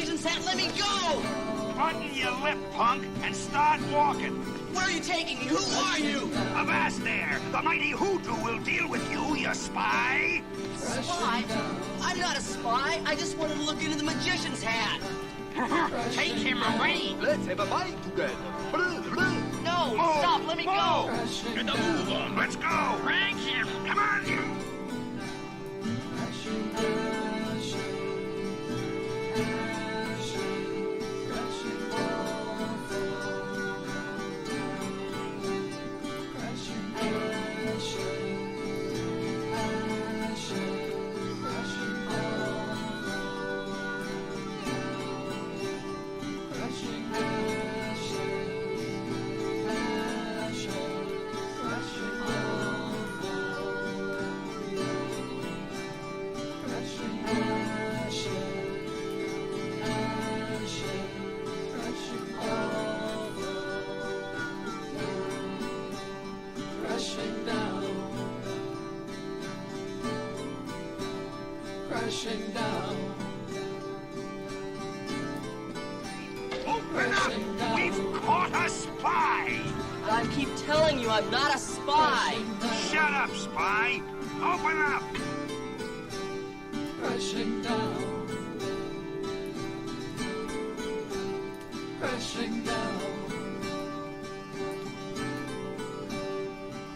magician's hat. Let me go! Button your lip, punk, and start walking. Where are you taking me? Who are you? Avast there! The mighty Hoodoo will deal with you spy! Spy? I'm not a spy. I just wanted to look into the magician's hat. Take him away! Let's have a fight together. No, Move, stop. Let me go. Get the move on. Let's go! Crank him! Come on, you! Crashing down. Open up! We've caught a spy! I keep telling you I'm not a spy. Shut up, spy! Open up! Crashing down. Crashing down.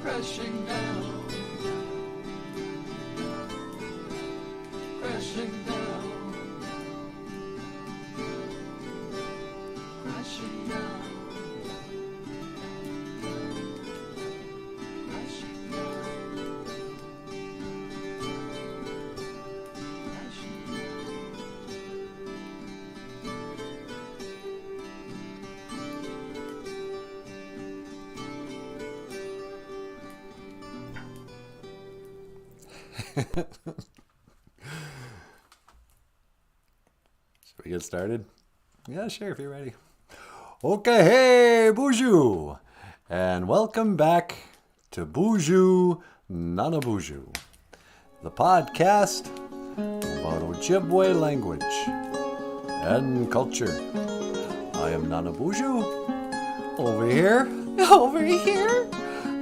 Crashing down. Crashing down. Crashing down. Crashing down. Should we get started? Yeah, sure, if you're ready. Okay, hey, BOOZHOO! And welcome back to BOOZHOO NANABOOZHOO, the podcast about Ojibwe language and culture. I am NANABOOZHOO. Over here,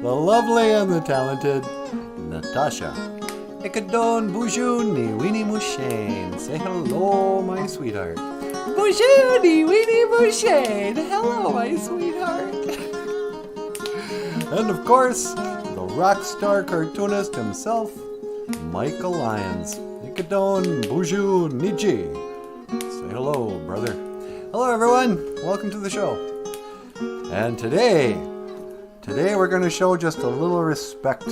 the lovely and the talented Natasha. Ikadon BOOZHOO ni weenie mushane. Say hello, my sweetheart. BOOZHOO ni weenie mushane. Hello, my sweetheart. And of course, the rock star cartoonist himself, Michael Lyons. Ikadon BOOZHOO niji. Say hello, brother. Hello, everyone. Welcome to the show. And today we're going to show just a little respect.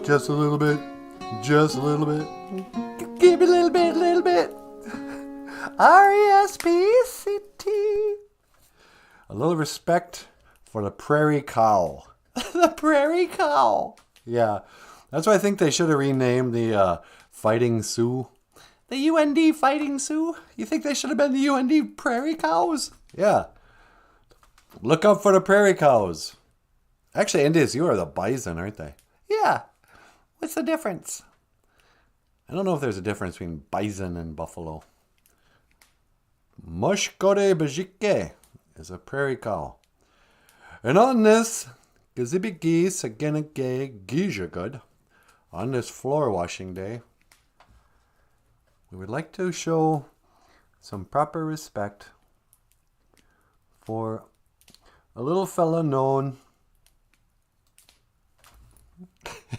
Just a little bit. Just a little bit. Give me a little bit. R-E-S-P-C-T. A little respect for the prairie cow. The prairie cow. Yeah. That's why I think they should have renamed the Fighting Sioux. The UND Fighting Sioux? You think they should have been the UND Prairie Cows? Yeah. Look up for the prairie cows. Actually, NDSU are the bison, aren't they? Yeah. What's the difference? I don't know if there's a difference between bison and buffalo. Mushkore Bajike is a prairie cow. And on this Gazibiki Sagenake Gijagud, on this floor washing day, we would like to show some proper respect for a little fella known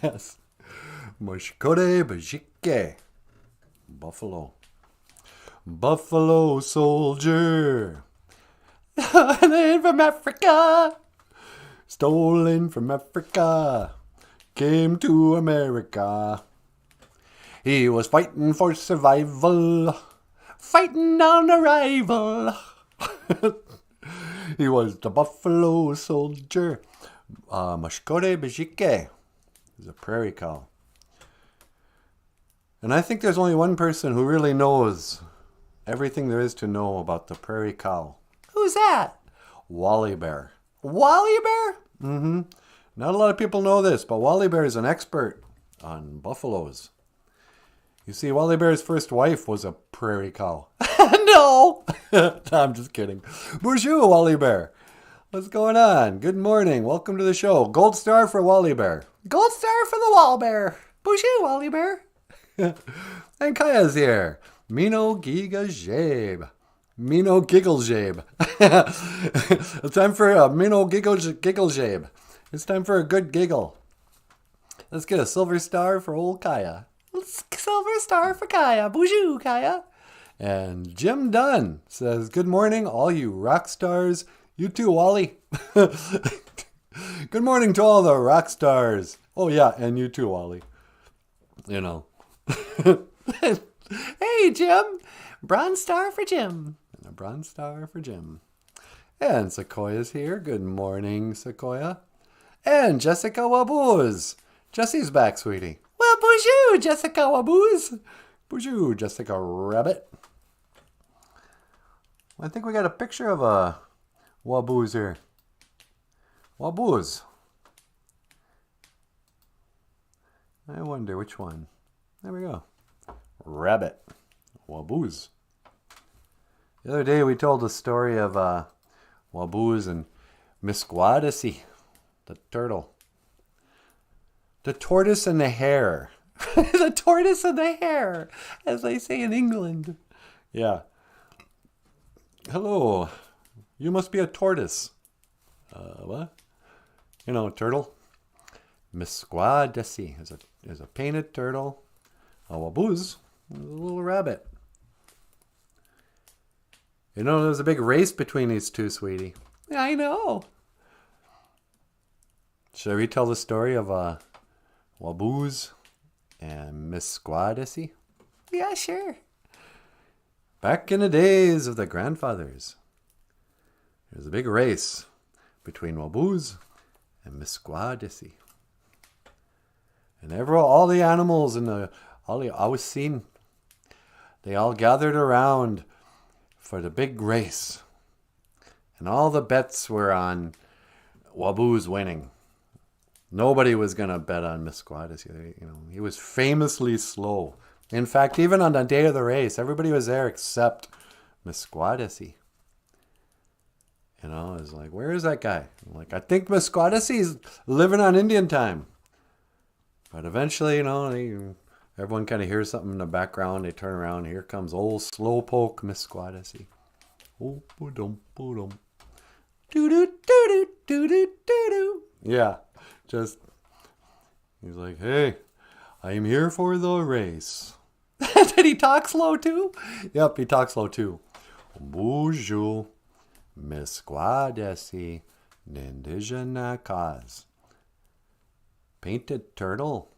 yes, Mushkore Bajike, buffalo. Buffalo soldier. Stolen from Africa. Stolen from Africa. Came to America. He was fighting for survival. Fighting on arrival. He was the buffalo soldier. Mushkore Bajike is a prairie cow. And I think there's only one person who really knows everything there is to know about the prairie cow. Who's that? Wally Bear. Wally Bear? Mm-hmm. Not a lot of people know this, but Wally Bear is an expert on buffaloes. You see, Wally Bear's first wife was a prairie cow. No! No. No, I'm just kidding. Bonjour, Wally Bear. What's going on? Good morning. Welcome to the show. Gold star for Wally Bear. Gold star for the Wall Bear. Bonjour, Wally Bear. And Kaya's here. Mino Giga Jabe. Mino Giggle Jabe. It's time for a Mino Giggle Jabe. It's time for a good giggle. Let's get a silver star for old Kaya. Silver star for Kaya. Bonjour, Kaya. And Jim Dunn says, good morning, all you rock stars. You too, Wally. Good morning to all the rock stars. Oh, yeah, and you too, Wally. You know. Hey, Jim. Bronze star for Jim. And a bronze star for Jim. And Sequoia's here. Good morning, Sequoia. And Jessica Wabooz. Jessie's back, sweetie. Well, bonjour, Jessica Wabooz. Bonjour, Jessica Rabbit. I think we got a picture of a Wabooz here. Wabooz. I wonder which one. There we go. Rabbit. Wabooz. The other day we told the story of Wabooz and Misquadacy, the turtle. The tortoise and the hare. The tortoise and the hare, as they say in England. Yeah. Hello. You must be a tortoise. What? You know, turtle. Misquadacy is a painted turtle. A Wabooz is a little rabbit. You know, there's a big race between these two, sweetie. I know. Should I retell the story of Wabooz and Misquadacy? Yeah, sure. Back in the days of the grandfathers, there was a big race between Wabooz and Misquadacy. And all the animals I was seen, they all gathered around for the big race. And all the bets were on Wabooz winning. Nobody was going to bet on Misquadacy. You know, he was famously slow. In fact, even on the day of the race, everybody was there except Misquadacy. You know, it's like, where is that guy? I'm like, I think Misquadacy's living on Indian time. But eventually, you know, everyone kind of hears something in the background. They turn around. Here comes old slowpoke Misquadacy. Oh, boom, boom. Do-do-do-do-do-do-do-do. Yeah. Just, he's like, hey, I'm here for the race. Did he talk slow too? Yep, he talks slow too. Bonjour, Misquadacy, Nindijanakaz. Painted Turtle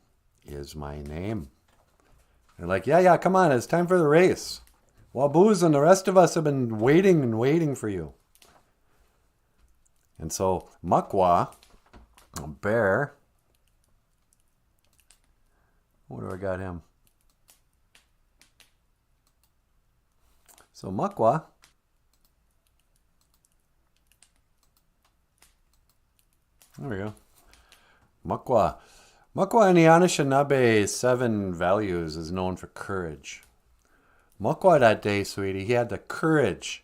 is my name. They're like, yeah, come on, it's time for the race. Wabooz and the rest of us have been waiting for you. And so Makwa, a bear. What do I got him? So Makwa. There we go. Makwa. Makwa in the Anishinaabe 7 values is known for courage. Makwa that day, sweetie, he had the courage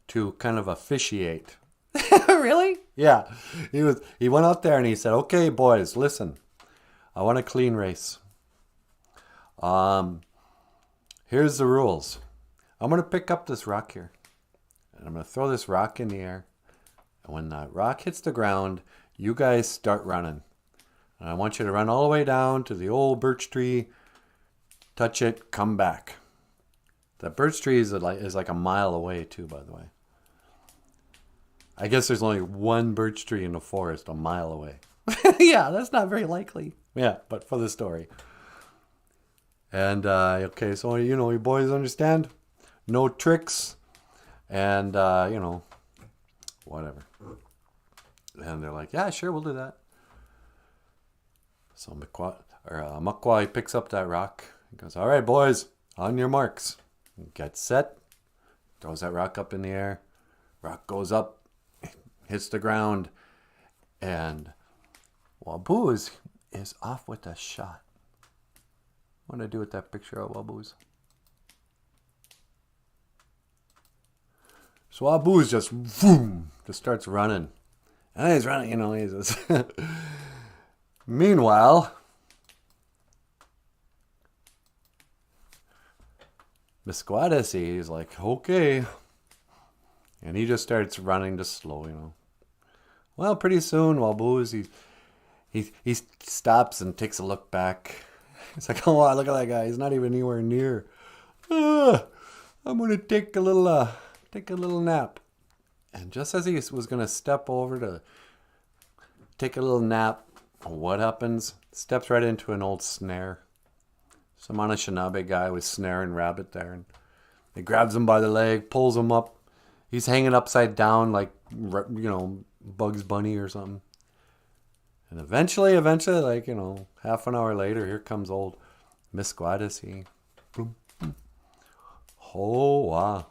to kind of officiate. Really? Yeah. He went out there and he said, okay, boys, listen. I want a clean race. Here's the rules. I'm going to pick up this rock here. And I'm going to throw this rock in the air. And when that rock hits the ground, you guys start running. And I want you to run all the way down to the old birch tree. Touch it, come back. That birch tree is like a mile away too, by the way. I guess there's only one birch tree in the forest a mile away. Yeah, that's not very likely. Yeah, but for the story. And, okay, so, you know, you boys understand? No tricks. And, you know, whatever. And they're like, yeah, sure, we'll do that. So Makwa picks up that rock. He goes, all right, boys, on your marks. Get set. Throws that rock up in the air. Rock goes up. Hits the ground, and Wabooz is off with a shot. What do I do with that picture of Wabooz? So Abu's just, boom, just starts running. And he's running, he's just... Meanwhile, Misquadesi is like, okay. And he just starts running just slow, Well, pretty soon, while Booz, he stops and takes a look back. He's like, oh, wow, look at that guy. He's not even anywhere near. I'm going to take a little nap. And just as he was going to step over to take a little nap, what happens? Steps right into an old snare. Some Anishinaabe guy was snaring rabbit there. And he grabs him by the leg, pulls him up. He's hanging upside down like, Bugs Bunny or something. And eventually, like, half an hour later, here comes old Misquadesi. Boom. Oh, wow.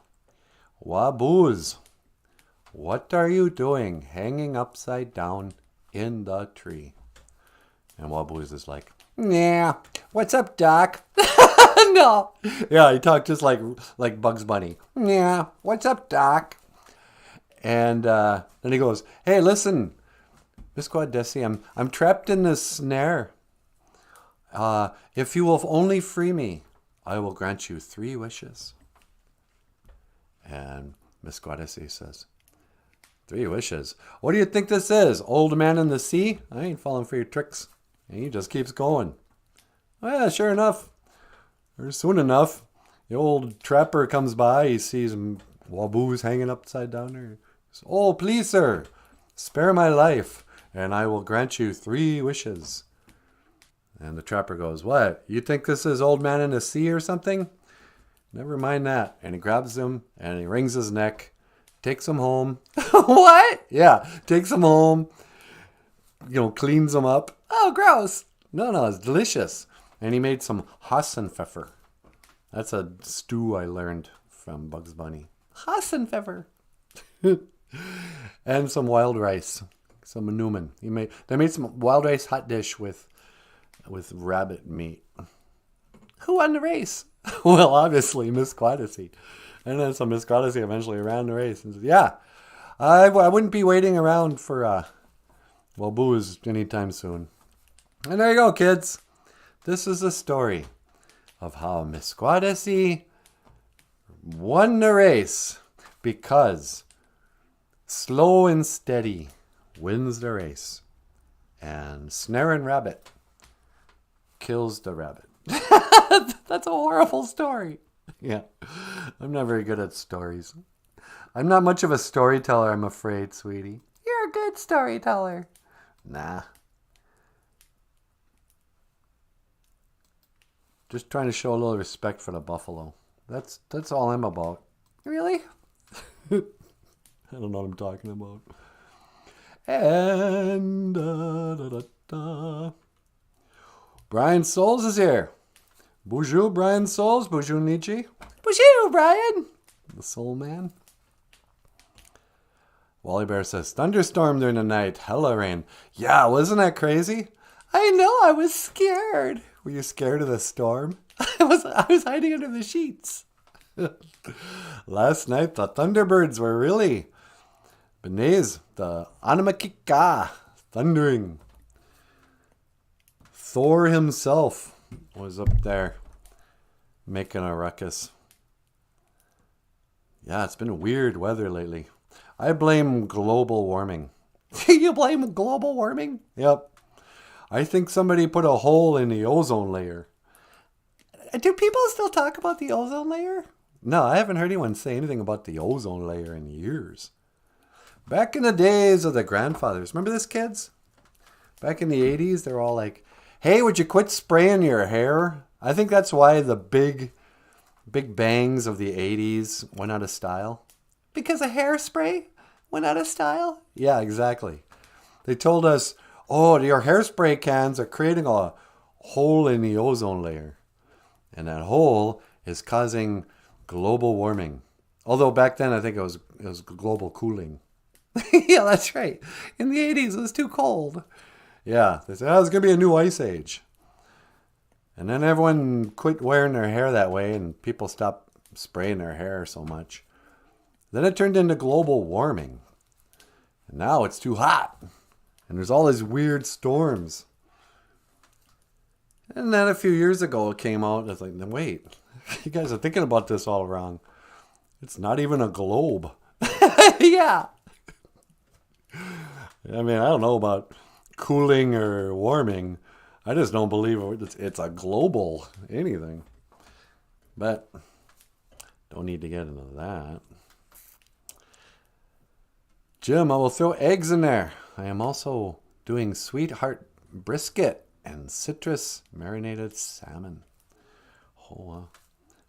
Wabooz. What are you doing hanging upside down in the tree? And Wabooz is like, yeah, what's up, Doc? No. Yeah, he talked just like Bugs Bunny. Yeah, what's up, Doc? And then he goes, hey, listen, Misquadesi, I'm trapped in this snare. If you will only free me, I will grant you 3 wishes. And Misquadesi says, 3 wishes? What do you think this is? Old man in the sea? I ain't falling for your tricks. And he just keeps going. Well, sure enough, or soon enough, the old trapper comes by. He sees Wabooz hanging upside down there. He says, oh, please, sir, spare my life, and I will grant you 3 wishes. And the trapper goes, what? You think this is old man in the sea or something? Never mind that. And he grabs him and he wrings his neck, takes him home. What? Yeah, takes him home, cleans him up. Oh, gross. No, it's delicious. And he made some Hassenpfeffer. That's a stew I learned from Bugs Bunny. Hassenpfeffer. And some wild rice. Some Newman. They made some wild rice hot dish with rabbit meat. Who won the race? Well, obviously, Misquadesi. And then some Misquadesi eventually ran the race. And said, yeah, I wouldn't be waiting around for Booz anytime soon. And there you go, kids. This is the story of how Misquadesi won the race because slow and steady wins the race. And snaring rabbit kills the rabbit. That's a horrible story. Yeah. I'm not very good at stories. I'm not much of a storyteller, I'm afraid, sweetie. You're a good storyteller. Nah. Just trying to show a little respect for the buffalo. That's all I'm about. Really? I don't know what I'm talking about. And Brian Souls is here. Bonjour, Brian Souls. Bonjour, Nietzsche. Bonjour, Brian. The soul man. Wally Bear says, thunderstorm during the night. Hella rain. Yeah, wasn't that crazy? I know, I was scared. Were you scared of the storm? I was hiding under the sheets. Last night, the Thunderbirds were really Benez, the Anamakika, thundering. Thor himself was up there making a ruckus. Yeah, it's been weird weather lately. I blame global warming. You blame global warming? Yep. I think somebody put a hole in the ozone layer. Do people still talk about the ozone layer? No, I haven't heard anyone say anything about the ozone layer in years. Back in the days of the grandfathers, remember this, kids? Back in the 80s, they're all like, hey, would you quit spraying your hair? I think that's why the big bangs of the 80s went out of style. Because a hairspray went out of style? Yeah, exactly. They told us, oh, your hairspray cans are creating a hole in the ozone layer. And that hole is causing global warming. Although back then I think it was global cooling. Yeah, that's right. In the 80s it was too cold. Yeah, they said, oh, it's going to be a new ice age. And then everyone quit wearing their hair that way and people stopped spraying their hair so much. Then it turned into global warming. And now it's too hot. And there's all these weird storms. And then a few years ago it came out and it's like, wait, you guys are thinking about this all wrong. It's not even a globe. Yeah. I mean, I don't know about cooling or warming. I just don't believe it's a global anything. But don't need to get into that. Jim, I will throw eggs in there. I am also doing sweetheart brisket and citrus marinated salmon. Oh,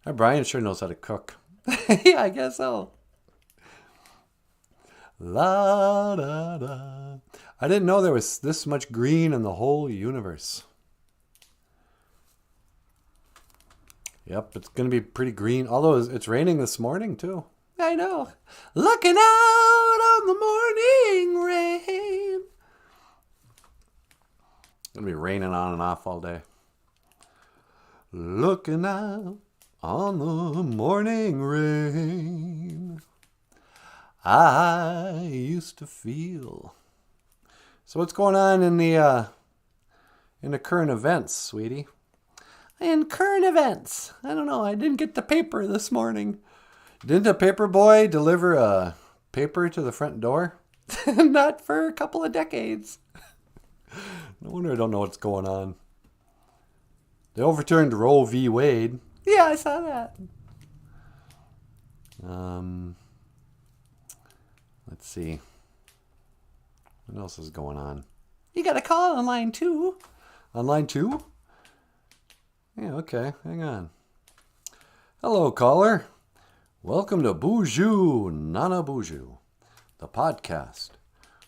wow. Brian sure knows how to cook. Yeah, I guess so. La da da. I didn't know there was this much green in the whole universe. Yep, it's going to be pretty green. Although it's raining this morning too. I know. Looking out on the morning rain. It's going to be raining on and off all day. Looking out on the morning rain. I used to feel. So what's going on in the current events, sweetie? In current events, I don't know. I didn't get the paper this morning. Didn't a paper boy deliver a paper to the front door? Not for a couple of decades. No wonder I don't know what's going on. They overturned Roe v. Wade. Yeah, I saw that. Let's see. What else is going on? You got a call on line 2. On line 2? Yeah, okay. Hang on. Hello, caller. Welcome to BOOZHOO NANABOOZHOO, the podcast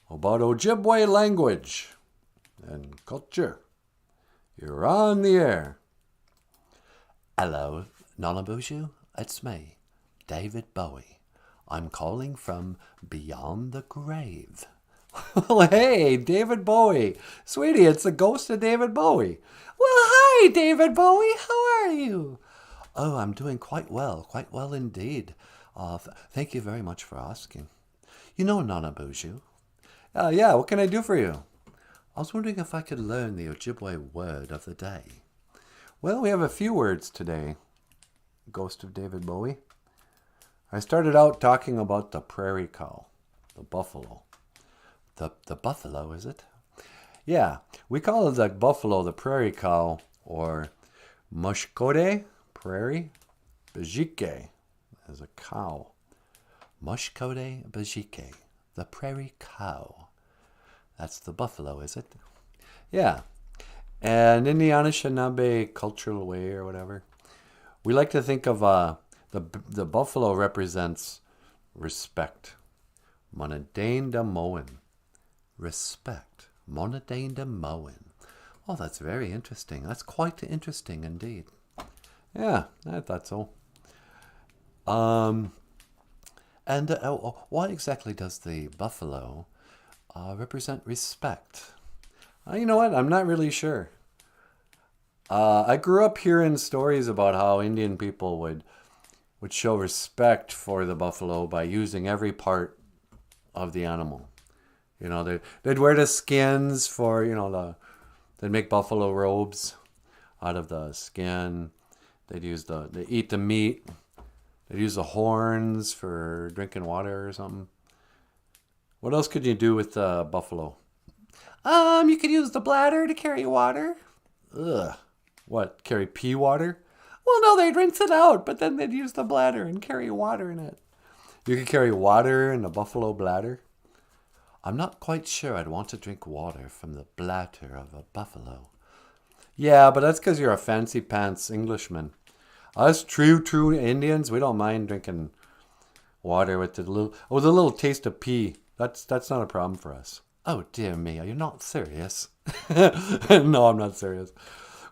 about Ojibwe language and culture. You're on the air. Hello, NANABOOZHOO. It's me, David Bowie. I'm calling from beyond the grave. Well, hey, David Bowie. Sweetie, it's the ghost of David Bowie. Well, hi, David Bowie. How are you? Oh, I'm doing quite well indeed. Thank you very much for asking. You know NANABOOZHOO? Yeah, what can I do for you? I was wondering if I could learn the Ojibwe word of the day. Well, we have a few words today, ghost of David Bowie. I started out talking about the prairie cow, the buffalo. The buffalo, is it? Yeah, we call it the buffalo, the prairie cow, or mushkode, prairie, bajike, as a cow. Mushkode bajike, the prairie cow. That's the buffalo, is it? Yeah. And in the Anishinaabe cultural way or whatever, we like to think of the buffalo represents respect. Monadain da moen. Respect. Monadain da moen. Oh, that's very interesting. That's quite interesting indeed. Yeah, I thought so. What exactly does the buffalo represent respect? You know what? I'm not really sure. I grew up hearing stories about how Indian people would show respect for the buffalo by using every part of the animal. You know, they'd wear the skins for, they'd make buffalo robes out of the skin. They eat the meat. They'd use the horns for drinking water or something. What else could you do with the buffalo? You could use the bladder to carry water. Ugh. What, carry pee water? Well, no, they'd rinse it out, but then they'd use the bladder and carry water in it. You could carry water in a buffalo bladder. I'm not quite sure I'd want to drink water from the bladder of a buffalo. Yeah, but that's because you're a fancy pants Englishman. Us true Indians, we don't mind drinking water with the little taste of pee. That's not a problem for us. Oh, dear me, are you not serious? No, I'm not serious.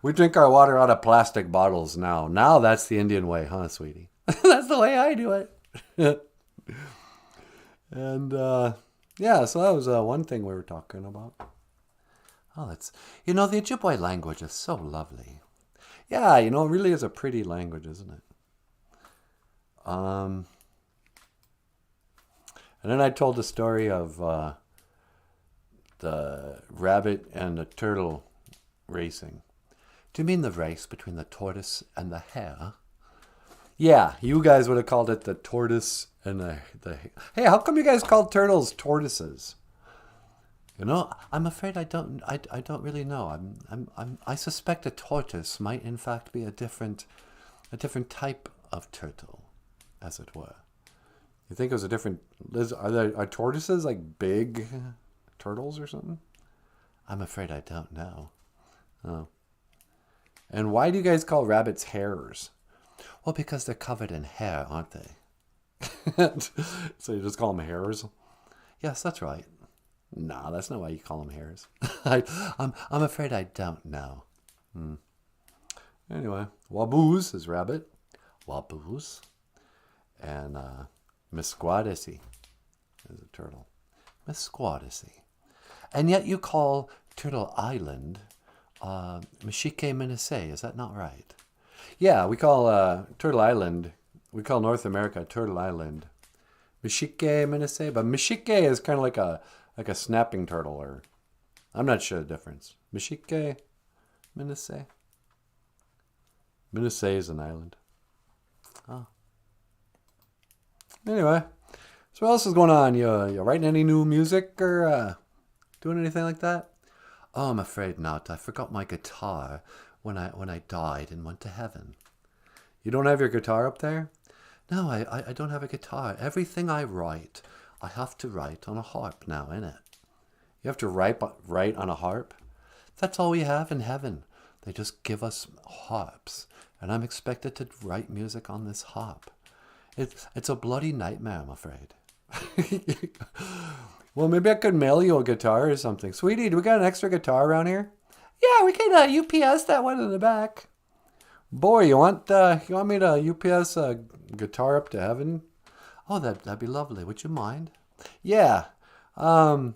We drink our water out of plastic bottles now. Now that's the Indian way, huh, sweetie? That's the way I do it. And, yeah, so that was one thing we were talking about. Oh, the Ojibwe language is so lovely. Yeah, it really is a pretty language, isn't it? And then I told the story of the rabbit and the turtle racing. Do you mean the race between the tortoise and the hare? Yeah, you guys would have called it the tortoise and the Hey, how come you guys called turtles tortoises? You know, I'm afraid I don't really know. I suspect a tortoise might in fact be a different type of turtle, as it were. You think it was a different... Are tortoises like big turtles or something? I'm afraid I don't know. Oh. And why do you guys call rabbits hares? Well, because they're covered in hair, aren't they? So you just call them hares? Yes, that's right. No, that's not why you call them hares. I'm afraid I don't know. Anyway, Wabooz is rabbit. Wabooz. And Mesquadisi is a turtle. Mesquadisi. And yet you call Turtle Island Mashike Minase. Is that not right? Yeah, we call Turtle Island, we call North America Turtle Island Mashike Minase. But Mashike is kind of like a snapping turtle, or I'm not sure the difference. Mashike Minase. Minase is an island. Oh. Anyway, so what else is going on? You writing any new music or doing anything like that? Oh, I'm afraid not. I forgot my guitar when I died and went to heaven. You don't have your guitar up there? No, I don't have a guitar. Everything I write, I have to write on a harp now, innit? You have to write on a harp? That's all we have in heaven. They just give us harps, and I'm expected to write music on this harp. It's a bloody nightmare, I'm afraid. Well, maybe I could mail you a guitar or something. Sweetie, do we got an extra guitar around here? Yeah, we can UPS that one in the back. Boy, you want me to UPS a guitar up to heaven? Oh, that'd be lovely. Would you mind? Yeah. Hang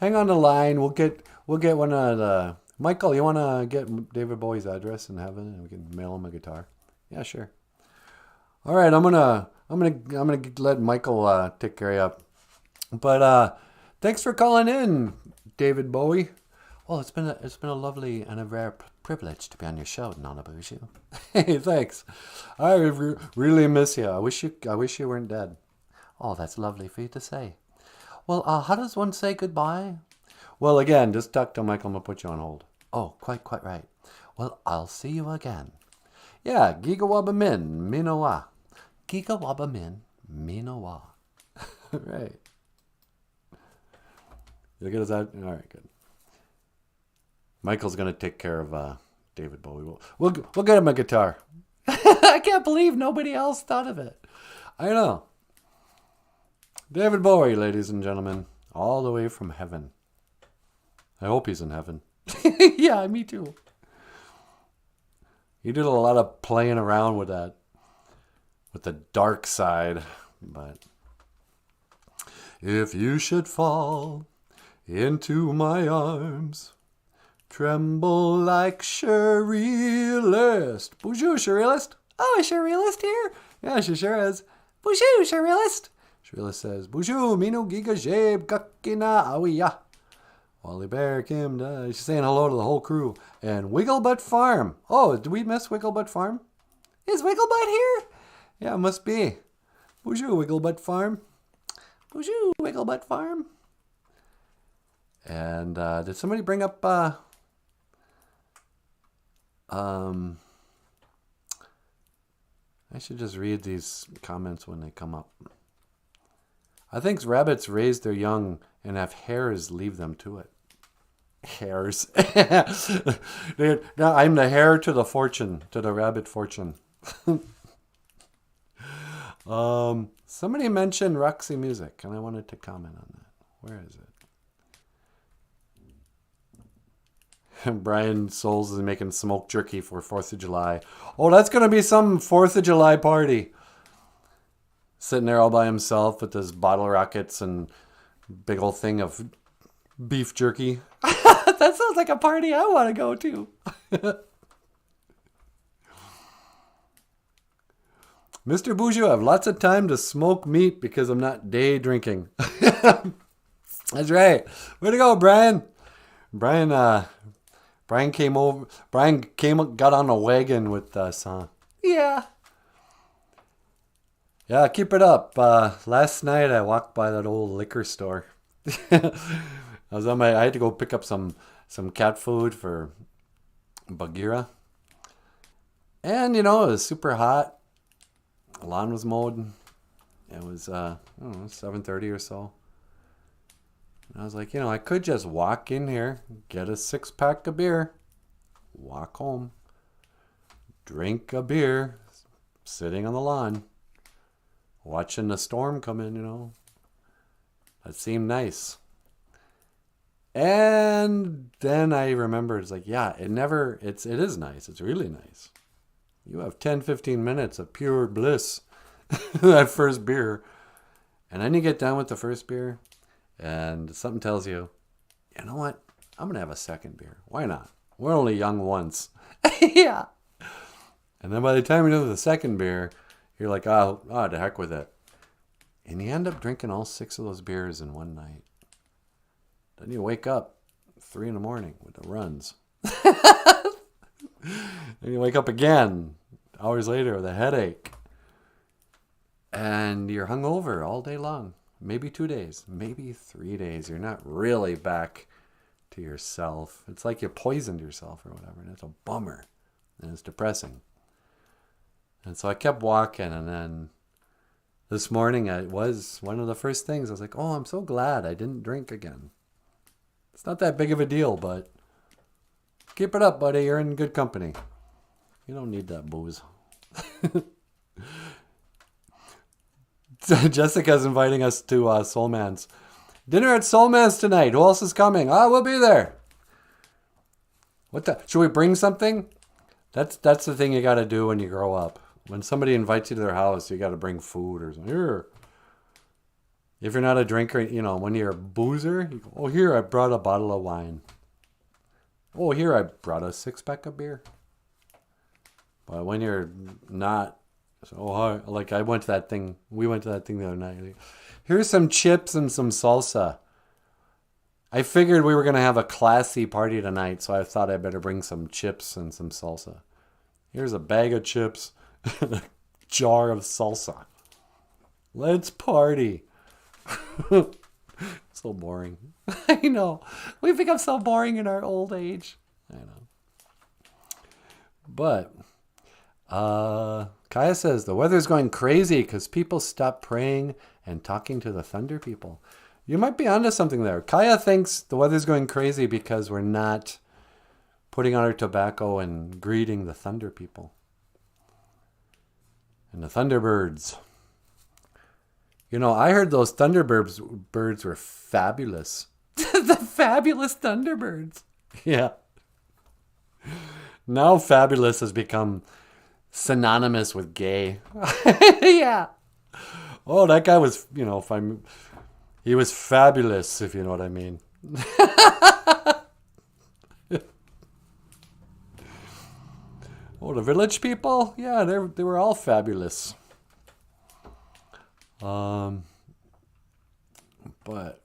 on the line. We'll get one of the... Michael, you want to get David Bowie's address in heaven and we can mail him a guitar? Yeah, sure. All right, I'm gonna let Michael take care of you. But thanks for calling in, David Bowie. Well, it's been a lovely and a rare privilege to be on your show, NanaBOOZHOO. Hey, thanks. I really miss you. I wish you weren't dead. Oh, that's lovely for you to say. Well, how does one say goodbye? Well, again, just talk to Michael. I'm gonna put you on hold. Oh, quite right. Well, I'll see you again. Yeah, Giga Waba Min, Minowa. Giga Waba Min, Minowa. Right. You get us out? All right, good. Michael's going to take care of David Bowie. We'll get him a guitar. I can't believe nobody else thought of it. I know. David Bowie, ladies and gentlemen, all the way from heaven. I hope he's in heaven. Yeah, me too. He did a lot of playing around with that, with the dark side. But if you should fall into my arms, tremble like surrealist. Bonjour, surrealist. Oh, is surrealist here? Yeah, she sure is. Bonjour, surrealist. Surrealist says, Bonjour, mino giga jeb kakina awiya. Wally Bear, Kim, she's saying hello to the whole crew. And Wigglebutt Farm. Oh, did we miss Wigglebutt Farm? Is Wigglebutt here? Yeah, must be. Bonjour, Wigglebutt Farm. Bonjour, Wigglebutt Farm. And did somebody bring up I should just read these comments when they come up. I think rabbits raise their young and have hares leave them to it. Hares. Now I'm the heir to the fortune, to the rabbit fortune. Somebody mentioned Roxy Music, and I wanted to comment on that. Where is it? Brian Souls is making smoked jerky for 4th of July. Oh, that's going to be some 4th of July party. Sitting there all by himself with his bottle rockets and big old thing of beef jerky. That sounds like a party I want to go to. Mr. BOOZHOO, I have lots of time to smoke meat because I'm not day drinking. That's right. Way to go, Brian. Brian came over. Got on a wagon with us, huh? Yeah. Yeah, keep it up. Last night I walked by that old liquor store. I had to go pick up some cat food for Bagheera. And, it was super hot. The lawn was mowed. It was, 7:30 or so. And I was like, I could just walk in here, get a 6-pack of beer, walk home, drink a beer, sitting on the lawn, watching the storm come in, That seemed nice. And then I remembered, it's like, yeah, it is nice. It's really nice. You have 10, 15 minutes of pure bliss, that first beer. And then you get done with the first beer, and something tells you, you know what? I'm going to have a second beer. Why not? We're only young once. Yeah. And then by the time you're done with the second beer, you're like, oh, to heck with it. And you end up drinking all 6 of those beers in one night. Then you wake up 3 a.m. with the runs. Then you wake up again hours later with a headache. And you're hungover all day long. Maybe 2 days, maybe 3 days. You're not really back to yourself. It's like you poisoned yourself or whatever. And it's a bummer. And it's depressing. And so I kept walking. And then this morning, it was one of the first things. I was like, oh, I'm so glad I didn't drink again. It's not that big of a deal, but keep it up, buddy. You're in good company. You don't need that booze. Jessica's inviting us to Soul Man's. Dinner at Soul Man's tonight. Who else is coming? We'll be there. Should we bring something? That's the thing you got to do when you grow up. When somebody invites you to their house, you got to bring food or something. Here. If you're not a drinker, when you're a boozer, you go, oh, here, I brought a bottle of wine. Oh, here, I brought a 6-pack of beer. But when you're not, like we went to that thing the other night. Here's some chips and some salsa. I figured we were going to have a classy party tonight, so I thought I better bring some chips and some salsa. Here's a bag of chips and a jar of salsa. Let's party. So boring. I know. We become so boring in our old age. I know. But Kaya says the weather's going crazy because people stop praying and talking to the thunder people. You might be onto something there. Kaya thinks the weather's going crazy because we're not putting on our tobacco and greeting the thunder people. And the thunderbirds. I heard those thunderbirds were fabulous. The fabulous thunderbirds. Yeah. Now fabulous has become synonymous with gay. Yeah. Oh, that guy was, he was fabulous, if you know what I mean. Oh, the village people? Yeah, they were all fabulous. But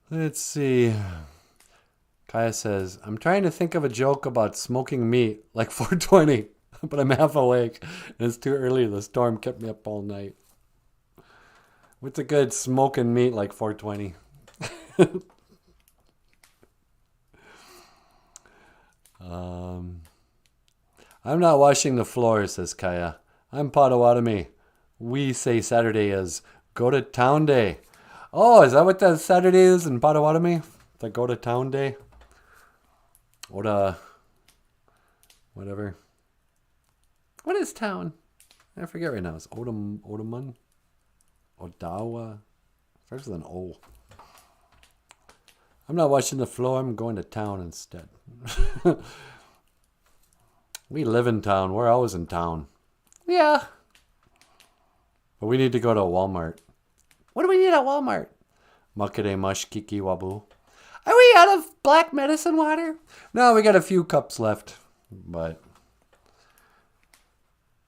let's see. Kaya says, I'm trying to think of a joke about smoking meat like 420, but I'm half awake and it's too early. The storm kept me up all night. What's a good smoking meat like 420? I'm not washing the floor, says Kaya. I'm Potawatomi. We say Saturday is go to town day. Oh, is that what that Saturday is in Potawatomi? The go to town day? Or whatever. What is town? I forget right now. It's Odamun? Odawa? Starts with an O. I'm not washing the floor. I'm going to town instead. We live in town. We're always in town. Yeah. But we need to go to a Walmart. What do we need at Walmart? Makere mush kiki wabu. Are we out of black medicine water? No, we got a few cups left. But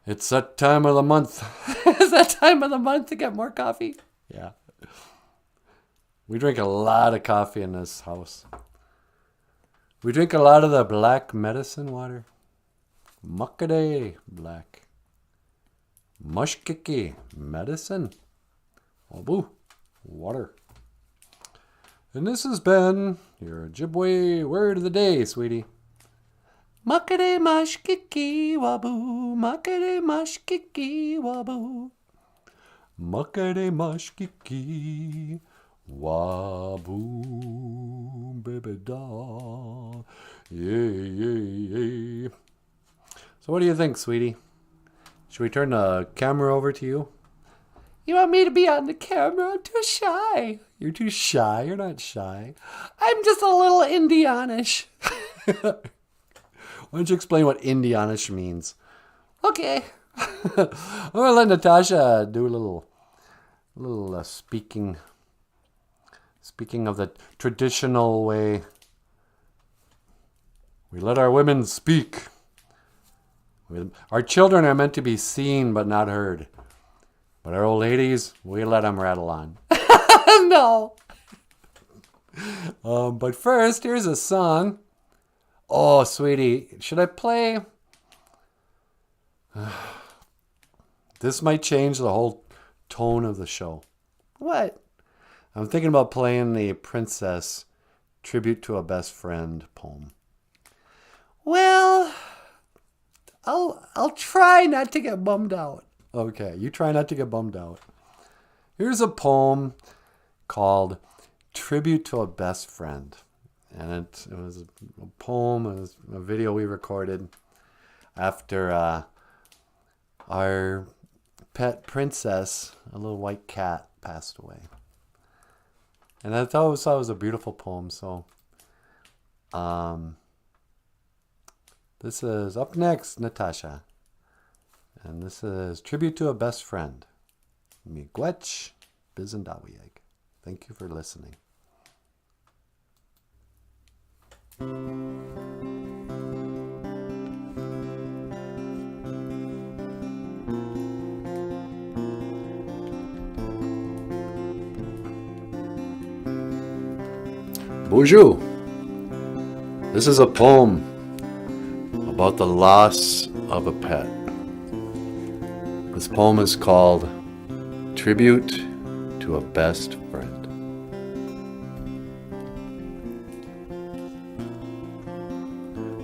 It's that time of the month. It's that time of the month to get more coffee. Yeah. We drink a lot of coffee in this house. We drink a lot of the black medicine water. Muckadee black. Mushkiki medicine. Wabu water. And this has been your Ojibwe word of the day, sweetie. Muckadee mushkiki wabu. Muckadee mushkiki wabu. Muckadee mushkiki wabu. Baby da. Yay. So what do you think, sweetie? Should we turn the camera over to you? You want me to be on the camera? I'm too shy. You're too shy. You're not shy. I'm just a little Indianish. Why don't you explain what Indianish means? Okay. I'm going to let Natasha do a little speaking of the traditional way. We let our women speak. Our children are meant to be seen but not heard. But our old ladies, we let them rattle on. No. But first, here's a song. Oh, sweetie, should I play? This might change the whole tone of the show. What? I'm thinking about playing the Princess Tribute to a Best Friend poem. Well, I'll try not to get bummed out. Okay, you try not to get bummed out. Here's a poem called Tribute to a Best Friend. And it was a poem, it was a video we recorded after our pet princess, a little white cat, passed away. And I thought it was a beautiful poem, so this is up next, Natasha. And this is Tribute to a Best Friend. Miigwech Bizendawieg. Thank you for listening. BOOZHOO. This is a poem about the loss of a pet. This poem is called Tribute to a Best Friend.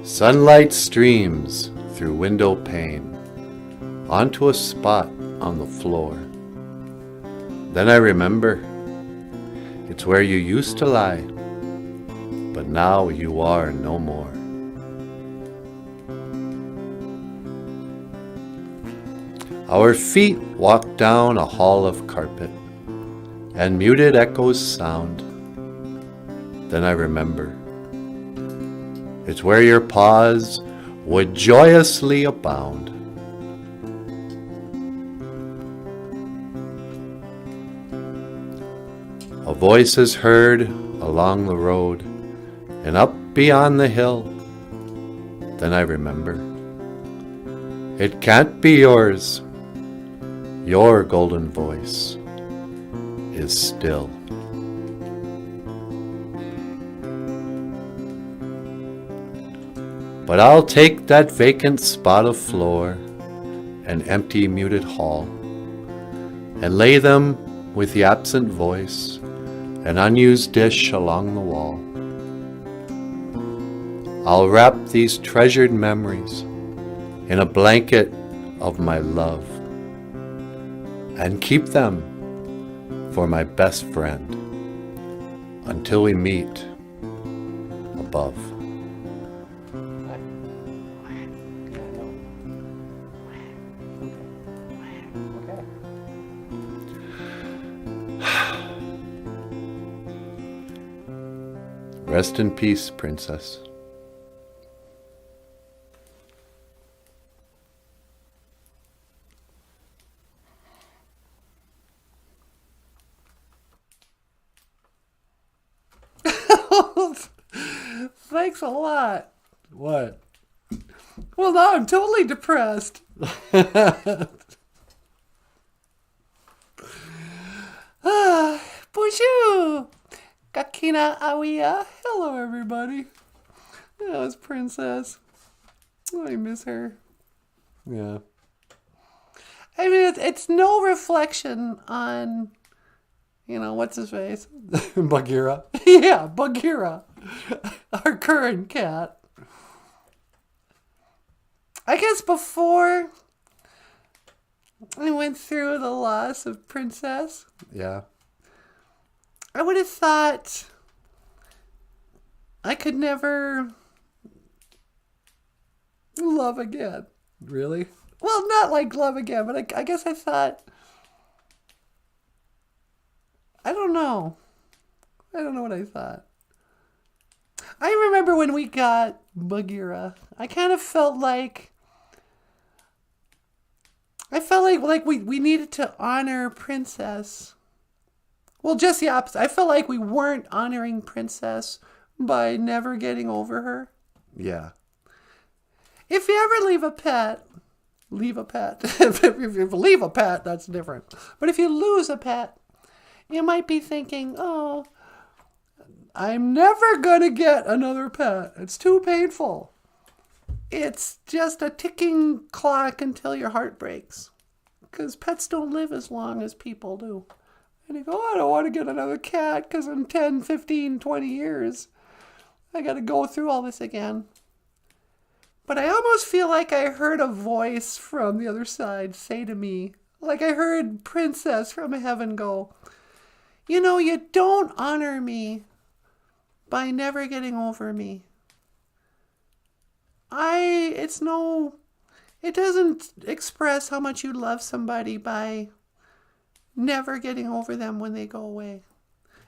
Sunlight streams through window pane onto a spot on the floor. Then I remember it's where you used to lie, but now you are no more. Our feet walk down a hall of carpet, and muted echoes sound. Then I remember it's where your paws would joyously abound. A voice is heard along the road and up beyond the hill. Then I remember it can't be yours. Your golden voice is still. But I'll take that vacant spot of floor and empty muted hall and lay them with the absent voice, an unused dish along the wall. I'll wrap these treasured memories in a blanket of my love and keep them for my best friend until we meet above. Rest in peace, princess. Thanks a lot. What? Well, now I'm totally depressed. Bonjour! Kakina Awia. Hello, everybody. That was Princess. Oh, I miss her. Yeah. I mean, it's no reflection on, what's his face? Bagheera. Yeah, Bagheera. Our current cat. I guess before I went through the loss of Princess, yeah, I would have thought I could never love again. Really? Well, not like love again, but I guess I thought, I don't know. I don't know what I thought. I remember when we got Bagheera, I kind of felt like, we needed to honor Princess. Well, just the opposite. I felt like we weren't honoring Princess by never getting over her. Yeah. If you ever leave a pet. If you leave a pet, that's different. But if you lose a pet, you might be thinking, oh, I'm never going to get another pet. It's too painful. It's just a ticking clock until your heart breaks. Because pets don't live as long as people do. And you go, oh, I don't want to get another cat because in 10, 15, 20 years, I got to go through all this again. But I almost feel like I heard a voice from the other side say to me, like I heard Princess from heaven go, you don't honor me by never getting over me. It doesn't express how much you love somebody by never getting over them when they go away.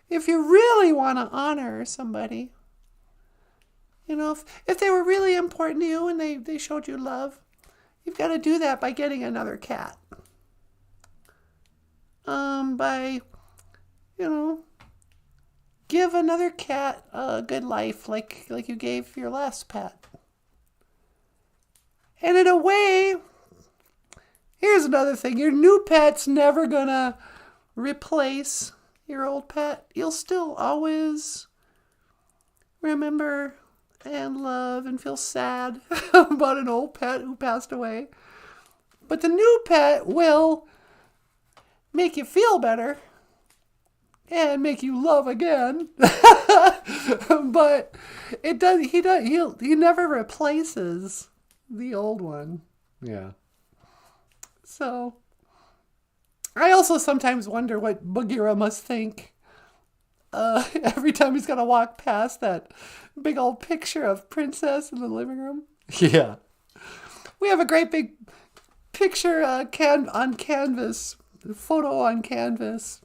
If you really want to honor somebody, if they were really important to you and they showed you love, you've got to do that by getting another cat. By, give another cat a good life like you gave your last pet. And in a way, here's another thing. Your new pet's never gonna replace your old pet. You'll still always remember and love and feel sad about an old pet who passed away. But the new pet will make you feel better and make you love again. But he never replaces the old one. Yeah. So I also sometimes wonder what Bagheera must think every time he's gonna walk past that big old picture of Princess in the living room. Yeah. We have a great big picture on canvas, photo on canvas.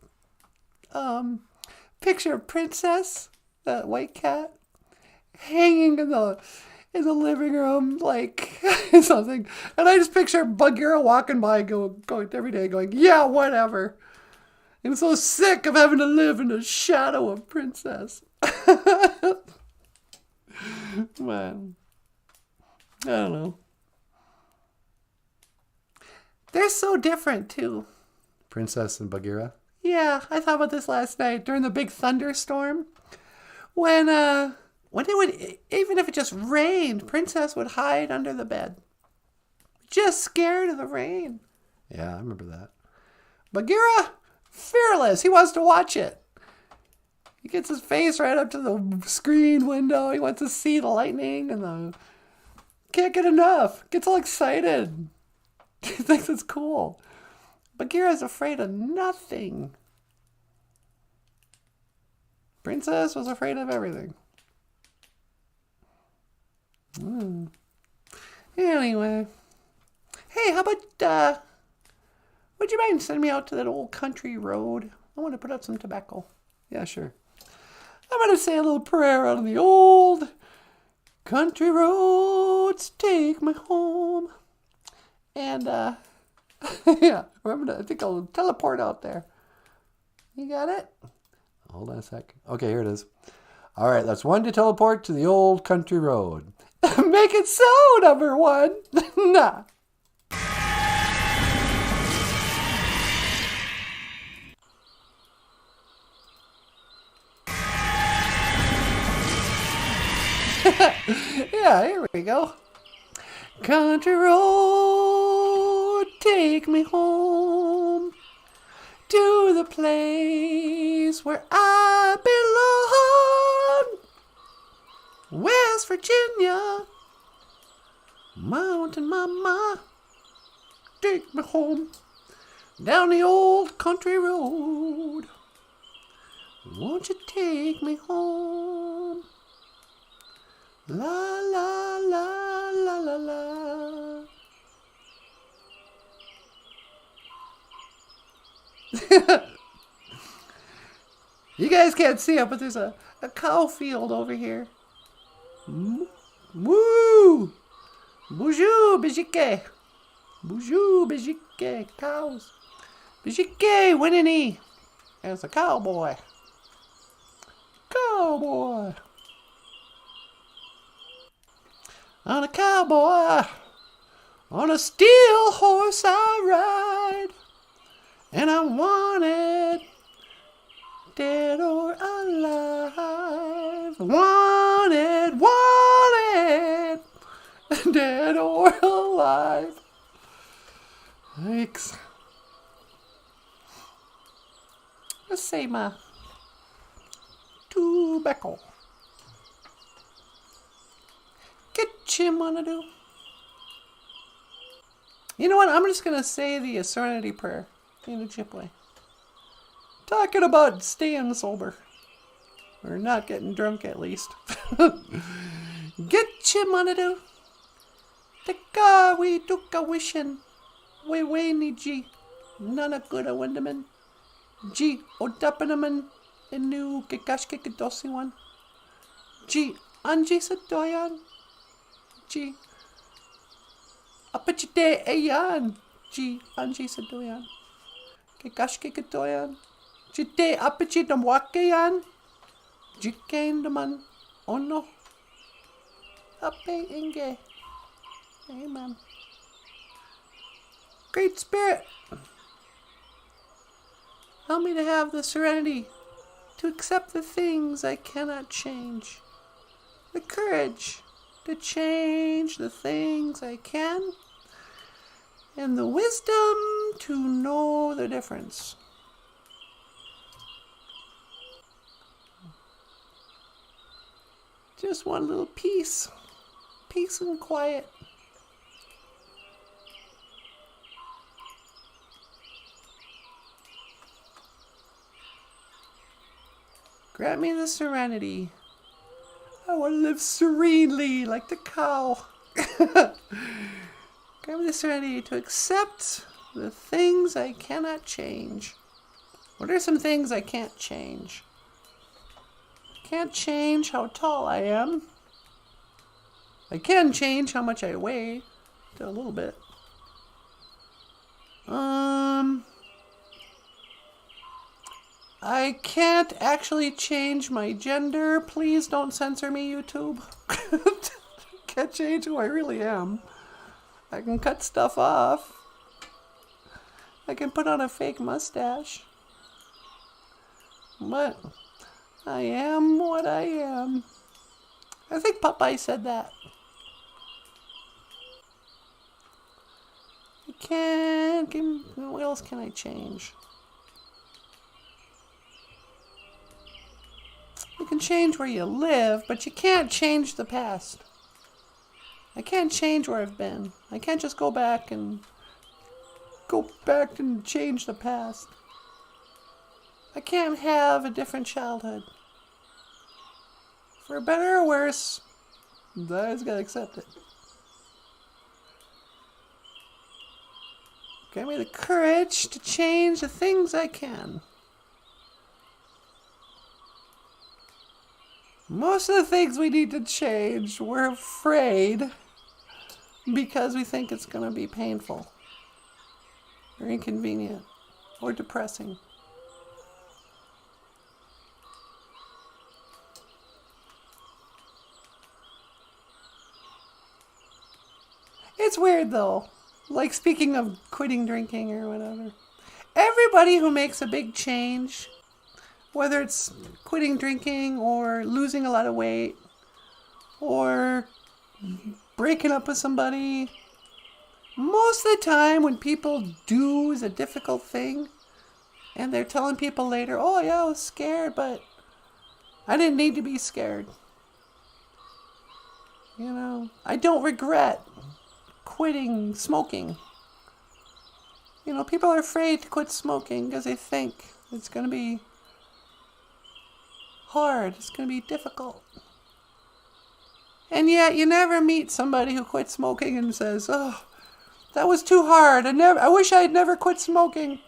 Picture of Princess, that white cat, hanging in the living room like something. And I just picture Bagheera walking by going every day going, yeah, whatever. I'm so sick of having to live in the shadow of Princess. Man, I don't know. They're so different too. Princess and Bagheera? Yeah, I thought about this last night during the big thunderstorm. When it would, even if it just rained, Princess would hide under the bed. Just scared of the rain. Yeah, I remember that. Bagheera, fearless. He wants to watch it. He gets his face right up to the screen window. He wants to see the lightning and can't get enough. Gets all excited. He thinks it's cool. Bagheera's afraid of nothing. Princess was afraid of everything. Anyway. Hey, how about, would you mind sending me out to that old country road? I want to put out some tobacco. Yeah, sure. I'm going to say a little prayer out on the old country roads, take me home. And, yeah, I think I'll teleport out there. You got it? Hold on a sec. Okay, here it is. All right, that's one to teleport to the old country road. Make it so, number one. Nah. Yeah, here we go. Country road, take me home to the place where I belong. West Virginia, Mountain Mama, take me home down the old country road. Won't you take me home? La la la la la la. You guys can't see it, but there's a cow field over here. Woo! Bonjour, Bijike. Bonjour, Bijike. Cows. Bijike, Winnie. There's a cowboy. Cowboy. On a cowboy. On a steel horse I ride. And I wanted dead or alive. Wanted, dead or alive. Thanks. Let's say my tobacco. Get him on a do. You know what? I'm just going to say the Serenity Prayer in a chip way. Talking about staying sober. Or not getting drunk, at least. Get him on a do. Tika we took a wishin'. We ni G. None a good a windaman. G. O dapanaman. Inu kikash kikadosi one. G. Anji Sadoyan. G. Apachite ayan. G. Anji Sadoyan. Kikash kikadoyan. Jite apachit wakayan. Jikain daman. Ono. Ape inge. Amen. Great Spirit, help me to have the serenity to accept the things I cannot change, the courage to change the things I can, and the wisdom to know the difference. Just one little peace and quiet. Grant me the serenity. I want to live serenely like the cow. Grant me the serenity to accept the things I cannot change. What are some things I can't change? Can't change how tall I am. I can change how much I weigh. A little bit. I can't actually change my gender. Please don't censor me, YouTube. Can't change who I really am. I can cut stuff off. I can put on a fake mustache. But I am what I am. I think Popeye said that. What else can I change? You can change where you live, but you can't change the past. I can't change where I've been. I can't just go back and change the past. I can't have a different childhood. For better or worse, I just gotta accept it. Give me the courage to change the things I can. Most of the things we need to change, we're afraid because we think it's going to be painful or inconvenient or depressing. It's weird though. Like speaking of quitting drinking or whatever. Everybody who makes a big change, whether it's quitting drinking or losing a lot of weight or breaking up with somebody. Most of the time when people do a difficult thing and they're telling people later, oh yeah, I was scared, but I didn't need to be scared. You know, I don't regret quitting smoking. You know, people are afraid to quit smoking because they think it's going to be hard, it's going to be difficult. And yet you never meet somebody who quit smoking and says, oh, that was too hard. I wish I had never quit smoking.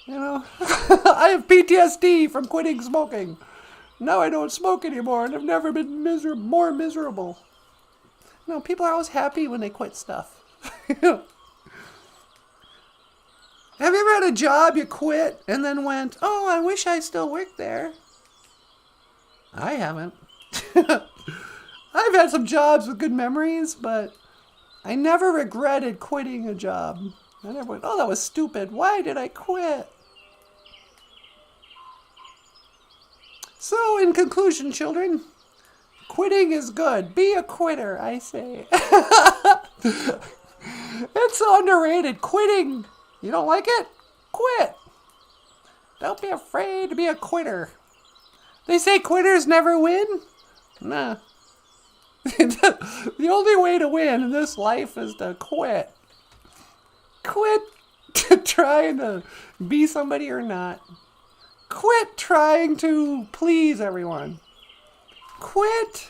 You know, I have PTSD from quitting smoking. Now I don't smoke anymore and I've never been more miserable. No, people are always happy when they quit stuff. Have you ever had a job you quit and then went, oh, I wish I still worked there? I haven't. I've had some jobs with good memories, but I never regretted quitting a job. I never went, oh, that was stupid. Why did I quit? So, in conclusion, children, quitting is good. Be a quitter, I say. It's so underrated. Quitting. You don't like it? Quit. Don't be afraid to be a quitter. They say quitters never win? Nah. The only way to win in this life is to quit. Quit trying to be somebody or not. Quit trying to please everyone. Quit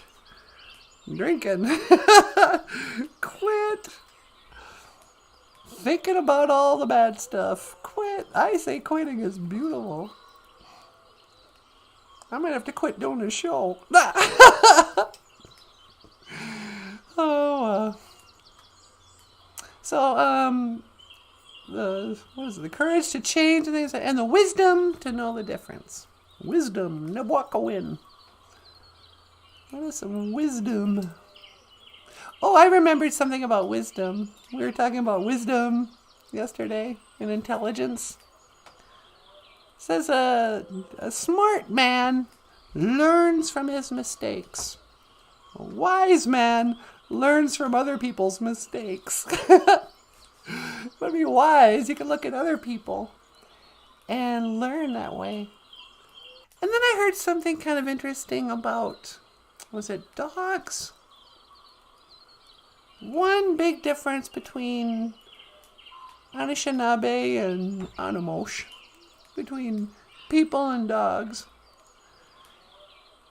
drinking. Quit thinking about all the bad stuff. Quit. I say quitting is beautiful. I might have to quit doing this show. What is it? The courage to change and things, and the wisdom to know the difference. Wisdom, Nabooka. What is some wisdom? Oh, I remembered something about wisdom. We were talking about wisdom yesterday and intelligence. It says a smart man learns from his mistakes. A wise man learns from other people's mistakes. But to be wise, you can look at other people and learn that way. And then I heard something kind of interesting about, was it dogs? One big difference between Anishinaabe and Anamosh, between people and dogs,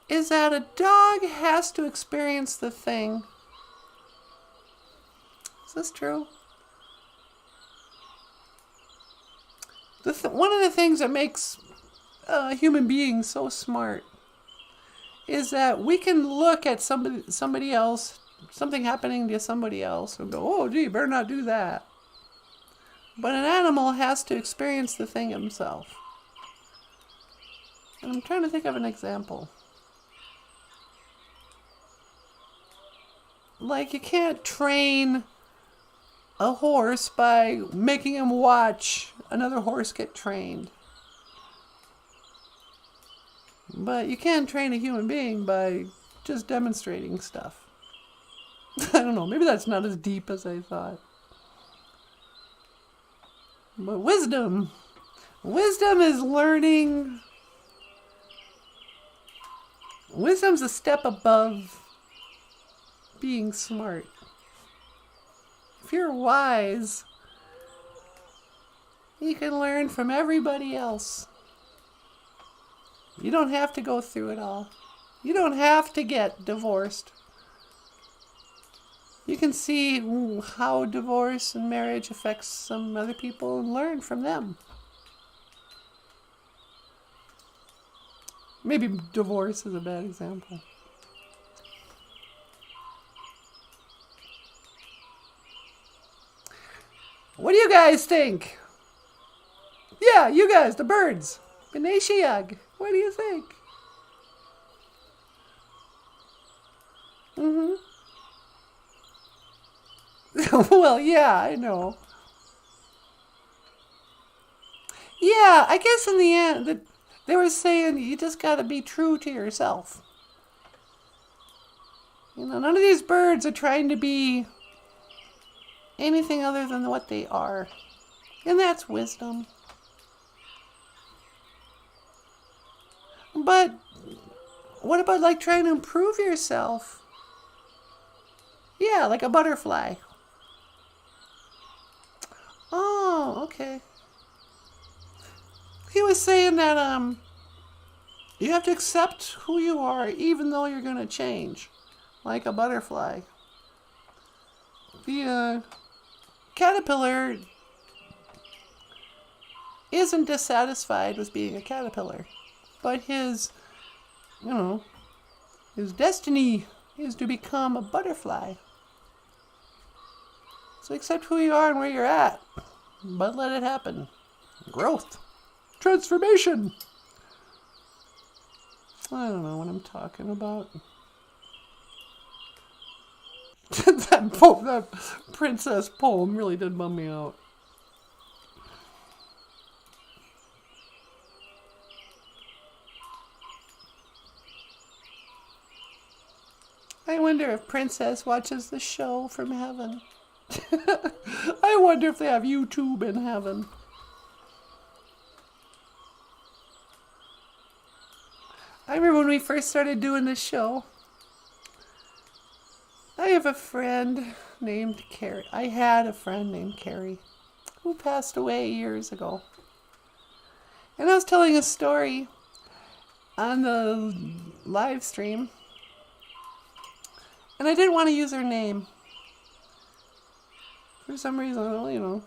is that a dog has to experience the thing. Is this true? One of the things that makes human beings so smart is that we can look at somebody else, something happening to somebody else, and go, oh, gee, better not do that. But an animal has to experience the thing himself. And I'm trying to think of an example. Like, you can't train a horse by making him watch another horse get trained. But you can train a human being by just demonstrating stuff. I don't know, maybe that's not as deep as I thought. But wisdom is learning. Wisdom's a step above being smart. If you're wise, you can learn from everybody else. You don't have to go through it all. You don't have to get divorced. You can see how divorce and marriage affects some other people and learn from them. Maybe divorce is a bad example. What do you guys think? Yeah, you guys, the birds. Beneshiag. What do you think? Well, yeah, I know. Yeah, I guess in the end, they were saying you just gotta be true to yourself. You know, none of these birds are trying to be anything other than what they are. And that's wisdom. But what about like trying to improve yourself? Yeah, like a butterfly. Oh, okay. He was saying that you have to accept who you are even though you're going to change. Like a butterfly. The caterpillar isn't dissatisfied with being a caterpillar. But his, you know, his destiny is to become a butterfly. So accept who you are and where you're at. But let it happen. Growth. Transformation. I don't know what I'm talking about. that princess poem really did bum me out. I wonder if Princess watches the show from heaven. I wonder if they have YouTube in heaven. I remember when we first started doing this show, I have a friend named Carrie. I had a friend named Carrie who passed away years ago. And I was telling a story on the live stream. And I didn't want to use her name. For some reason, you know.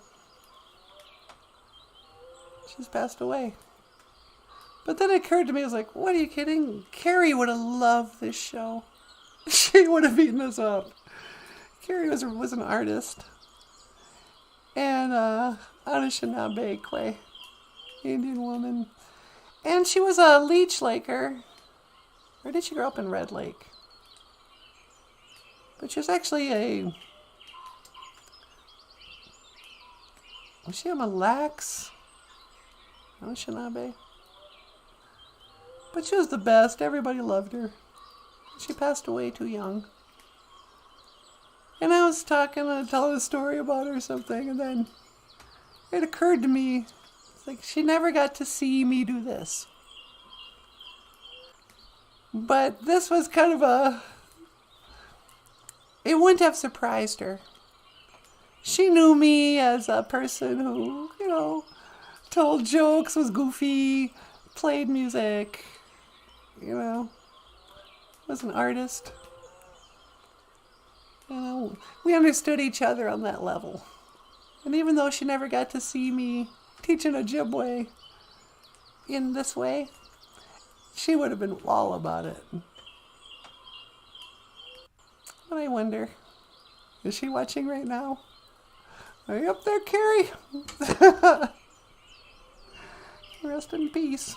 She's passed away. But then it occurred to me, I was like, what are you kidding? Carrie would have loved this show. She would have eaten us up. Carrie was an artist. And Anishinaabe, Indian woman. And she was a Leech Laker. Or did she grow up in Red Lake? But she was actually was she a Mille Lacs? Anishinaabe? But she was the best. Everybody loved her. She passed away too young. And I was telling a story about her or something, and then it occurred to me, it's like she never got to see me do this. But this was kind of it wouldn't have surprised her. She knew me as a person who, you know, told jokes, was goofy, played music, you know, was an artist. You know, we understood each other on that level. And even though she never got to see me teaching Ojibwe in this way, she would have been all about it. But I wonder, is she watching right now? Are you up there, Carrie? Rest in peace.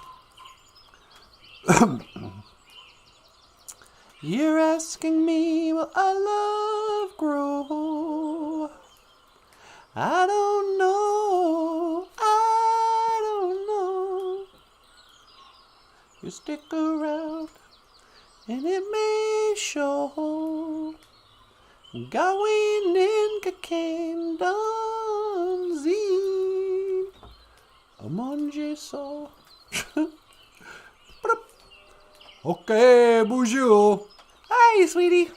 You're asking me, will our love grow? I don't know. I don't know. You stick around and it may show. Gawin in Kakain Damzin Amonje so. Okay, BOOZHOO. Hi, sweetie.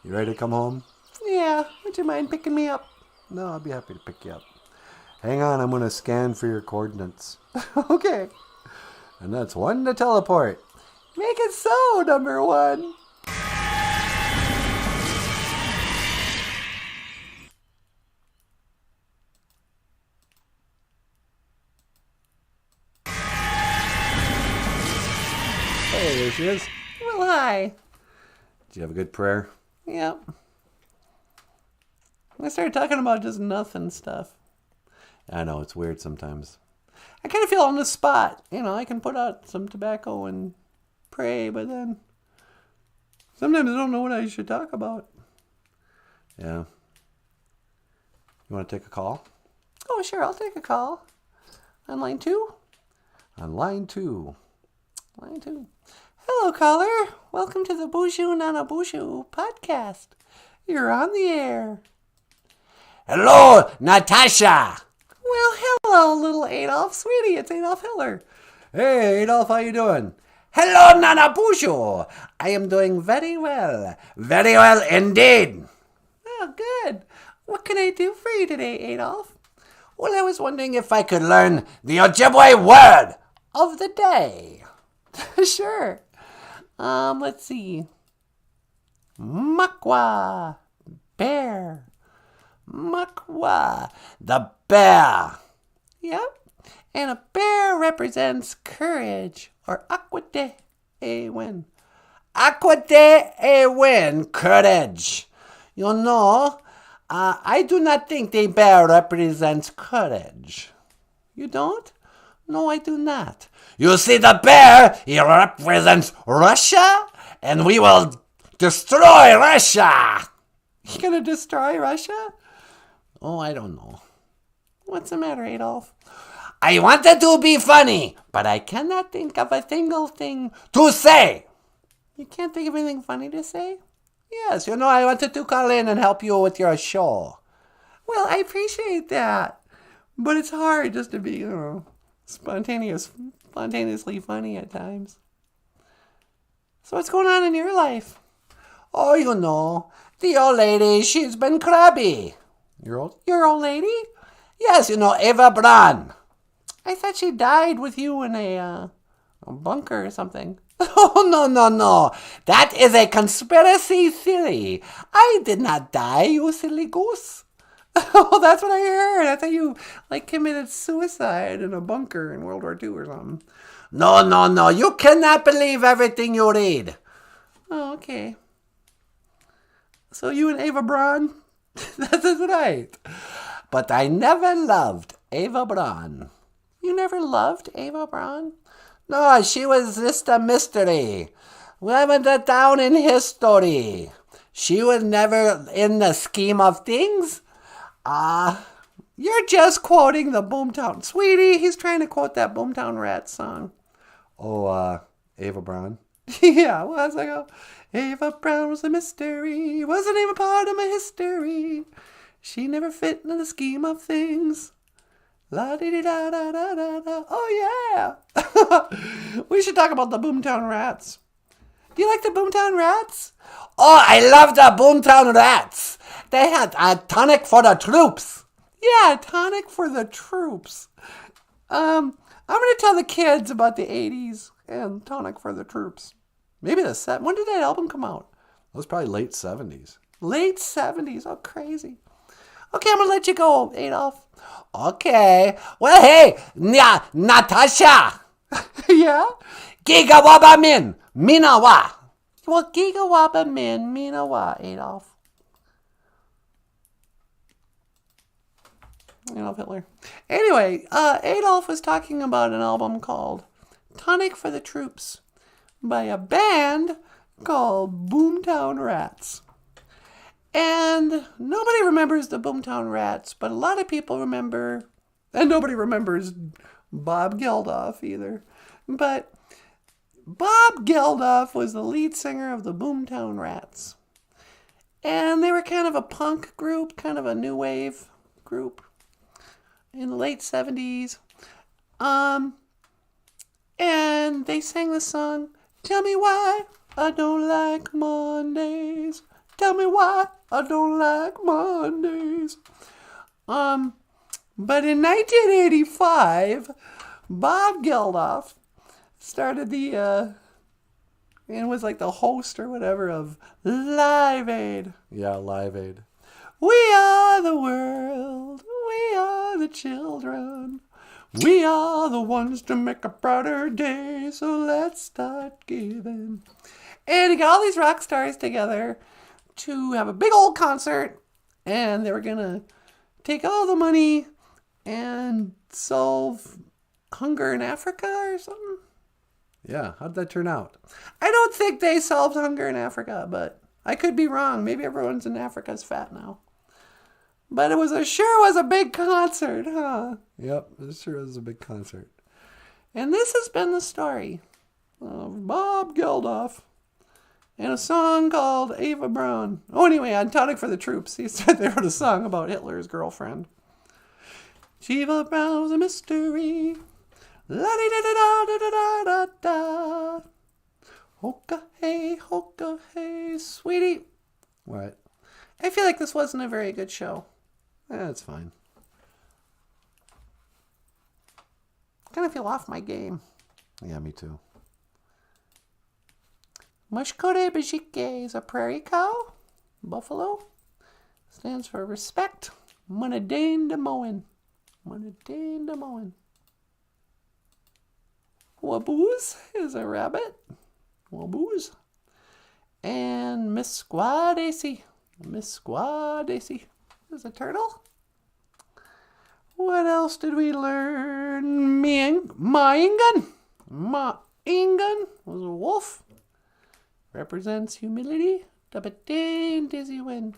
You ready to come home? Yeah. Would you mind picking me up? No, I'll be happy to pick you up. Hang on, I'm going to scan for your coordinates. Okay. And that's 1 to teleport. Make it so, number 1. Hey, there she is. Well, hi. Did you have a good prayer? Yep. I started talking about just nothing stuff. I know, it's weird sometimes. I kind of feel on the spot. You know, I can put out some tobacco and pray, but then sometimes I don't know what I should talk about. Yeah. You want to take a call? Oh, sure, I'll take a call. On line 2? On line 2. Line 2. Hello, caller. Welcome to the BOOZHOO NANABOOZHOO podcast. You're on the air. Hello, Natasha. Well, hello, little Adolf. Sweetie, it's Adolf Hitler. Hey, Adolf, how you doing? Hello, NANABOOZHOO. I am doing very well. Very well indeed. Oh, good. What can I do for you today, Adolf? Well, I was wondering if I could learn the Ojibwe word of the day. Sure. Let's see. Makwa, bear. Makwa, the bear. Yep. And a bear represents courage, or akwate a win. Akwate a win, courage. You know, I do not think the bear represents courage. You don't? No, I do not. You see, the bear, he represents Russia, and we will destroy Russia. You gonna destroy Russia? Oh, I don't know. What's the matter, Adolf? I wanted to be funny, but I cannot think of a single thing to say. You can't think of anything funny to say? Yes, you know, I wanted to call in and help you with your show. Well, I appreciate that. But it's hard just to be, spontaneously funny at times. So what's going on in your life? Oh, you know, the old lady, she's been crabby. Your old lady? Yes, you know, Eva Braun. I thought she died with you in a bunker or something. Oh, no. That is a conspiracy theory. I did not die, you silly goose. Oh, that's what I heard. I thought you, committed suicide in a bunker in World War II or something. No. You cannot believe everything you read. Oh, okay. So you and Eva Braun? That's right. But I never loved Eva Braun. You never loved Eva Braun? No, she was just a mystery. We went down in history. She was never in the scheme of things. You're just quoting the Boomtown. Sweetie, he's trying to quote that Boomtown Rats song. Oh, Eva Braun? Yeah, well, as I go, Eva Braun was a mystery, wasn't even part of my history. She never fit in the scheme of things. La-di-di-da-da-da-da-da. Oh, yeah. We should talk about the Boomtown Rats. Do you like the Boomtown Rats? Oh, I love the Boomtown Rats. They had a tonic for the troops. Yeah, tonic for the troops. I'm going to tell the kids about the 80s and tonic for the troops. Maybe when did that album come out? That was probably late 70s. Late 70s. Oh, crazy. Okay, I'm going to let you go, Adolf. Okay. Well, hey, Natasha. Yeah? Giga waba min, minawa. Well, Giga Waba Min, Mina Wa, Adolf. Adolf Hitler. Anyway, Adolf was talking about an album called Tonic for the Troops by a band called Boomtown Rats. And nobody remembers the Boomtown Rats, but a lot of people remember, and nobody remembers Bob Geldof either. But Bob Geldof was the lead singer of the Boomtown Rats. And they were kind of a punk group, kind of a new wave group in the late 70s. And they sang the song, Tell Me Why I Don't Like Mondays. Tell me why I don't like Mondays. But in 1985, Bob Geldof started and was like the host or whatever of Live Aid. Yeah, Live Aid. We are the world. We are the children. We are the ones to make a brighter day. So let's start giving. And he got all these rock stars together to have a big old concert. And they were going to take all the money and solve hunger in Africa or something. Yeah, how'd that turn out? I don't think they solved hunger in Africa, but I could be wrong. Maybe everyone's in Africa is fat now. But it sure was a big concert, huh? Yep, it sure was a big concert. And this has been the story of Bob Geldof. And a song called Ava Braun. Oh, anyway, on Tonic for the Troops, he said they wrote a song about Hitler's girlfriend. Eva Braun was a mystery. La-di-da-da-da-da-da-da-da. Hoka hey, sweetie. What? I feel like this wasn't a very good show. That's fine. Kind of feel off my game. Yeah, me too. Mushkode Bajike is a prairie cow. Buffalo. Stands for respect. Munadane de Moen. Munadane de Moen. Wabooz is a rabbit. Wabooz. And Misquadesi. Misquadesi is a turtle. What else did we learn? Maingan. Maingan was a wolf. Represents humility. Tabatain dizzy wind.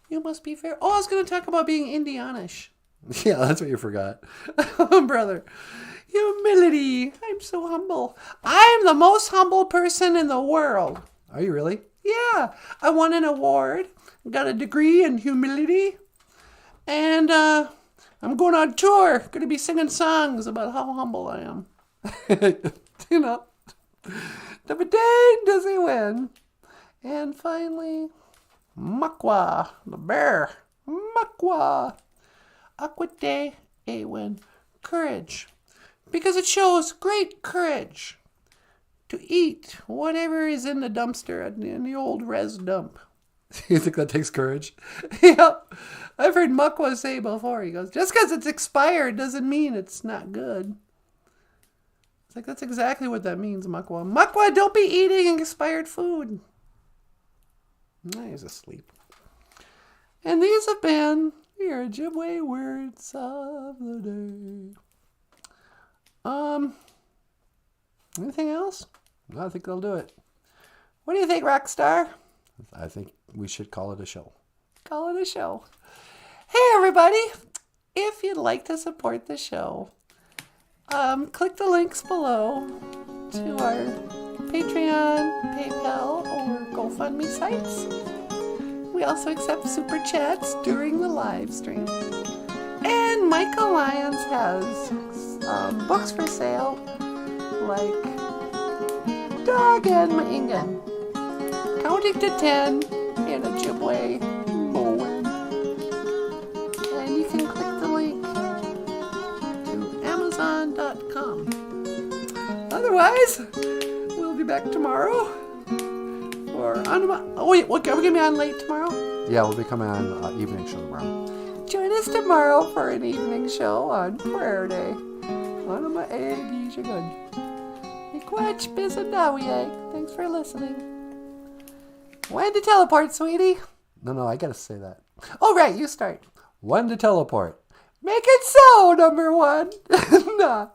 You must be fair. Oh, I was going to talk about being Indianish. Yeah, that's what you forgot. Brother. Humility. I'm so humble. I'm the most humble person in the world. Are you really? Yeah. I won an award. Got a degree in humility. And I'm going on tour. Going to be singing songs about how humble I am. You know. The Batain does he win. And finally, Makwa, the bear. Makwa. Aquate a win. Courage. Because it shows great courage to eat whatever is in the dumpster in the old res dump. You think that takes courage? Yep. I've heard Makwa say before. He goes, just because it's expired doesn't mean it's not good. It's like, that's exactly what that means, Makwa. Makwa, don't be eating expired food. No, he's asleep. And these have been your Ojibwe words of the day. Anything else? No, I think that'll do it. What do you think, Rockstar? I think we should call it a show. Call it a show. Hey, everybody. If you'd like to support the show, click the links below to our Patreon, PayPal, or GoFundMe sites. We also accept super chats during the live stream. And Michael Lyons has books for sale, like Dog and Maingan, Counting to 10 in Ojibwe Moen. And you can click the link to Amazon.com. Otherwise, we'll be back tomorrow. Oh wait, are we going to be on late tomorrow? Yeah, we'll be coming on evening show tomorrow. Join us tomorrow for an evening show on Prayer Day. Anima egg, eat good. Miigwech bizadawieg. Thanks for listening. When to teleport, sweetie? No, I gotta say that. Oh, right, you start. When to teleport. Make it so, number one. Nah.